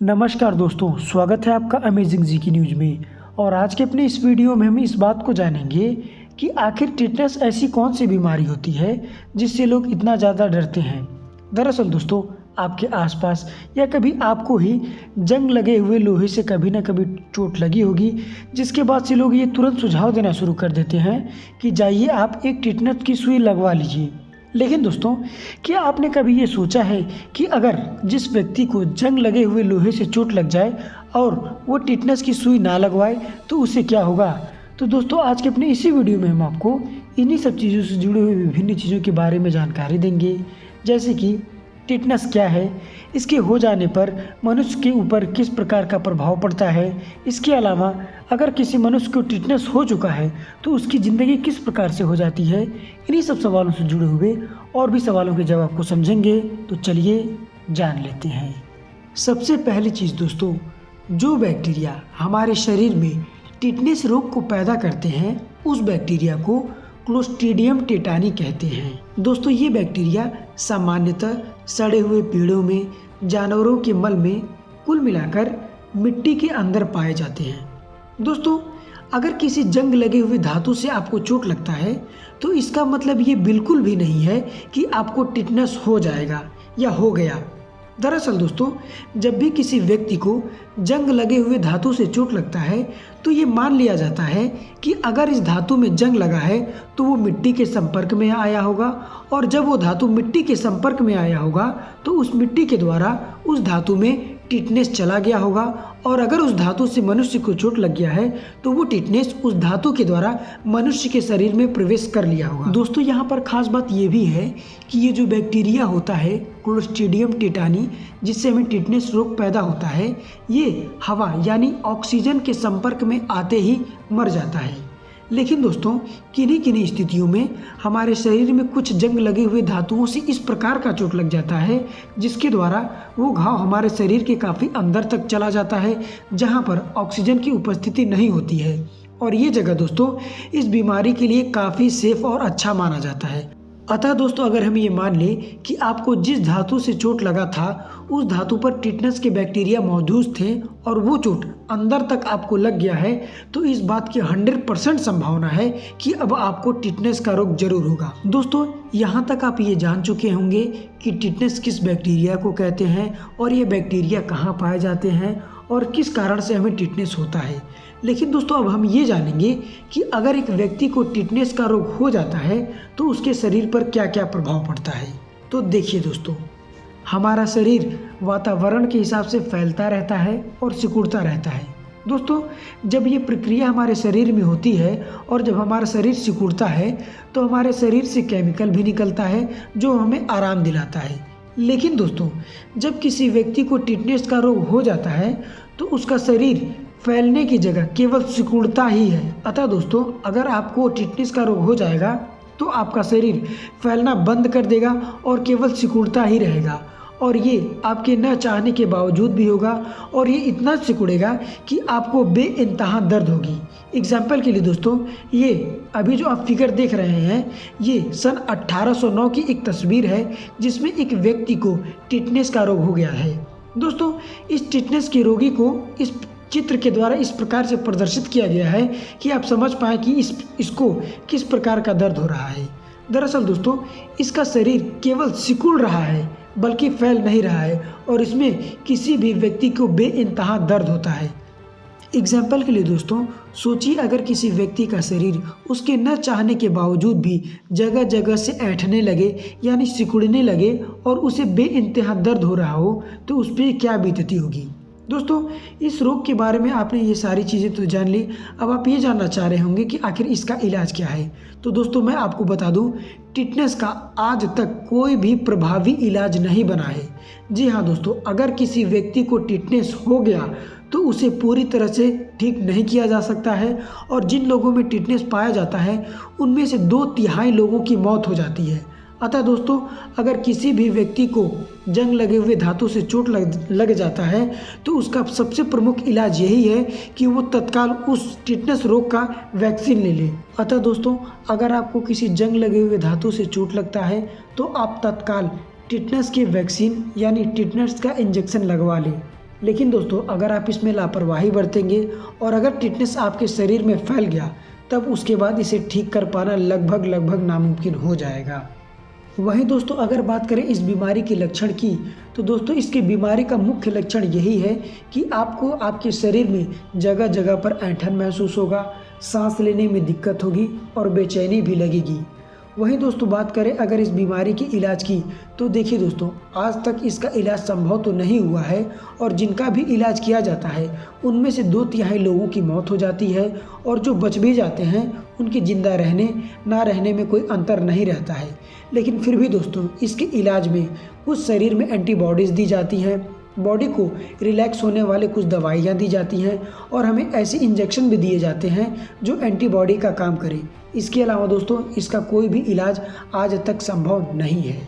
नमस्कार दोस्तों, स्वागत है आपका अमेजिंग जी की न्यूज़ में। और आज के अपने इस वीडियो में हम इस बात को जानेंगे कि आखिर टिटनेस ऐसी कौन सी बीमारी होती है जिससे लोग इतना ज़्यादा डरते हैं। दरअसल दोस्तों, आपके आसपास या कभी आपको ही जंग लगे हुए लोहे से कभी ना कभी चोट लगी होगी, जिसके बाद से लोग ये तुरंत सुझाव देना शुरू कर देते हैं कि जाइए आप एक टिटनेस की सुई लगवा लीजिए। लेकिन दोस्तों, क्या आपने कभी ये सोचा है कि अगर जिस व्यक्ति को जंग लगे हुए लोहे से चोट लग जाए और वो टिटनेस की सुई ना लगवाए तो उसे क्या होगा? तो दोस्तों, आज के अपने इसी वीडियो में हम आपको इन्हीं सब चीज़ों से जुड़े हुए विभिन्न चीज़ों के बारे में जानकारी देंगे, जैसे कि टिटनेस क्या है, इसके हो जाने पर मनुष्य के ऊपर किस प्रकार का प्रभाव पड़ता है। इसके अलावा अगर किसी मनुष्य को टिटनेस हो चुका है तो उसकी ज़िंदगी किस प्रकार से हो जाती है। इन्हीं सब सवालों से जुड़े हुए और भी सवालों के जवाब को समझेंगे, तो चलिए जान लेते हैं। सबसे पहली चीज़ दोस्तों, जो बैक्टीरिया हमारे शरीर में टिटनेस रोग को पैदा करते हैं उस बैक्टीरिया को क्लोस्ट्रीडियम टेटानी कहते हैं। दोस्तों, ये बैक्टीरिया सामान्यतः सड़े हुए पेड़ों में, जानवरों के मल में, कुल मिलाकर मिट्टी के अंदर पाए जाते हैं। दोस्तों, अगर किसी जंग लगे हुए धातु से आपको चोट लगता है तो इसका मतलब ये बिल्कुल भी नहीं है कि आपको टिटनेस हो जाएगा या हो गया। दरअसल दोस्तों, जब भी किसी व्यक्ति को जंग लगे हुए धातु से चोट लगता है तो ये मान लिया जाता है कि अगर इस धातु में जंग लगा है तो वो मिट्टी के संपर्क में आया होगा, और जब वो धातु मिट्टी के संपर्क में आया होगा तो उस मिट्टी के द्वारा उस धातु में टिटनेस चला गया होगा, और अगर उस धातु से मनुष्य को चोट लग गया है तो वो टिटनेस उस धातु के द्वारा मनुष्य के शरीर में प्रवेश कर लिया होगा। दोस्तों, यहाँ पर खास बात ये भी है कि ये जो बैक्टीरिया होता है क्लोस्ट्रीडियम टेटानी, जिससे हमें टिटनेस रोग पैदा होता है, ये हवा यानी ऑक्सीजन के संपर्क में आते ही मर जाता है। लेकिन दोस्तों, किन्हीं किन्हीं स्थितियों में हमारे शरीर में कुछ जंग लगे हुए धातुओं से इस प्रकार का चोट लग जाता है जिसके द्वारा वो घाव हमारे शरीर के काफ़ी अंदर तक चला जाता है, जहाँ पर ऑक्सीजन की उपस्थिति नहीं होती है। और ये जगह दोस्तों इस बीमारी के लिए काफ़ी सेफ और अच्छा माना जाता है। अतः दोस्तों, अगर हम ये मान लें कि आपको जिस धातु से चोट लगा था उस धातु पर टिटनेस के बैक्टीरिया मौजूद थे और वो चोट अंदर तक आपको लग गया है, तो इस बात की 100% संभावना है कि अब आपको टिटनेस का रोग जरूर होगा। दोस्तों, यहाँ तक आप ये जान चुके होंगे कि टिटनेस किस बैक्टीरिया को कहते हैं और ये बैक्टीरिया कहाँ पाए जाते हैं और किस कारण से हमें टिटनेस होता है। लेकिन दोस्तों, अब हम ये जानेंगे कि अगर एक व्यक्ति को टिटनेस का रोग हो जाता है तो उसके शरीर पर क्या क्या प्रभाव पड़ता है। तो देखिए दोस्तों, हमारा शरीर वातावरण के हिसाब से फैलता रहता है और सिकुड़ता रहता है। दोस्तों, जब ये प्रक्रिया हमारे शरीर में होती है और जब हमारा शरीर सिकुड़ता है तो हमारे शरीर से केमिकल भी निकलता है जो हमें आराम दिलाता है। लेकिन दोस्तों, जब किसी व्यक्ति को टिटनेस का रोग हो जाता है तो उसका शरीर फैलने की जगह केवल सिकुड़ता ही है। अतः दोस्तों, अगर आपको टिटनेस का रोग हो जाएगा तो आपका शरीर फैलना बंद कर देगा और केवल सिकुड़ता ही रहेगा, और ये आपके न चाहने के बावजूद भी होगा, और ये इतना सिकुड़ेगा कि आपको बेइंतहा दर्द होगी। एग्जाम्पल के लिए दोस्तों, ये अभी जो आप फिगर देख रहे हैं ये सन 1809 की एक तस्वीर है जिसमें एक व्यक्ति को टिटनेस का रोग हो गया है। दोस्तों, इस टिटनेस के रोगी को इस चित्र के द्वारा इस प्रकार से प्रदर्शित किया गया है कि आप समझ पाएँ कि इसको किस प्रकार का दर्द हो रहा है। दरअसल दोस्तों, इसका शरीर केवल सिकुड़ रहा है बल्कि फैल नहीं रहा है, और इसमें किसी भी व्यक्ति को बेइंतहा दर्द होता है। एग्जाम्पल के लिए दोस्तों, सोचिए अगर किसी व्यक्ति का शरीर उसके न चाहने के बावजूद भी जगह जगह से ऐंठने लगे यानी सिकुड़ने लगे और उसे बेइंतहा दर्द हो रहा हो तो उस पर क्या बीतती होगी। दोस्तों, इस रोग के बारे में आपने ये सारी चीज़ें तो जान ली। अब आप ये जानना चाह रहे होंगे कि आखिर इसका इलाज क्या है। तो दोस्तों, मैं आपको बता दूं, टिटनेस का आज तक कोई भी प्रभावी इलाज नहीं बना है। जी हाँ दोस्तों, अगर किसी व्यक्ति को टिटनेस हो गया तो उसे पूरी तरह से ठीक नहीं किया जा सकता है, और जिन लोगों में टिटनेस पाया जाता है उनमें से 2/3 लोगों की मौत हो जाती है। अतः दोस्तों, अगर किसी भी व्यक्ति को जंग लगे हुए धातु से चोट लग जाता है तो उसका सबसे प्रमुख इलाज यही है कि वो तत्काल उस टिटनेस रोग का वैक्सीन ले ले। अतः दोस्तों, अगर आपको किसी जंग लगे हुए धातु से चोट लगता है तो आप तत्काल टिटनेस के वैक्सीन यानी टिटनेस का इंजेक्शन लगवा लें। लेकिन दोस्तों अगर आप इसमें लापरवाही बरतेंगे और अगर टिटनेस आपके शरीर में फैल गया तब उसके बाद इसे ठीक कर पाना लगभग नामुमकिन हो जाएगा। वहीं दोस्तों अगर बात करें इस बीमारी के लक्षण की, तो दोस्तों इसकी बीमारी का मुख्य लक्षण यही है कि आपको आपके शरीर में जगह जगह पर ऐंठन महसूस होगा, सांस लेने में दिक्कत होगी और बेचैनी भी लगेगी। वहीं दोस्तों बात करें अगर इस बीमारी के इलाज की, तो देखिए दोस्तों आज तक इसका इलाज संभव तो नहीं हुआ है और जिनका भी इलाज किया जाता है उनमें से 2/3 लोगों की मौत हो जाती है और जो बच भी जाते हैं उनके ज़िंदा रहने ना रहने में कोई अंतर नहीं रहता है। लेकिन फिर भी दोस्तों इसके इलाज में कुछ शरीर में एंटीबॉडीज़ दी जाती हैं, बॉडी को रिलैक्स होने वाले कुछ दवाइयाँ दी जाती हैं और हमें ऐसे इंजेक्शन भी दिए जाते हैं जो एंटीबॉडी का काम करें। इसके अलावा दोस्तों इसका कोई भी इलाज आज तक संभव नहीं है।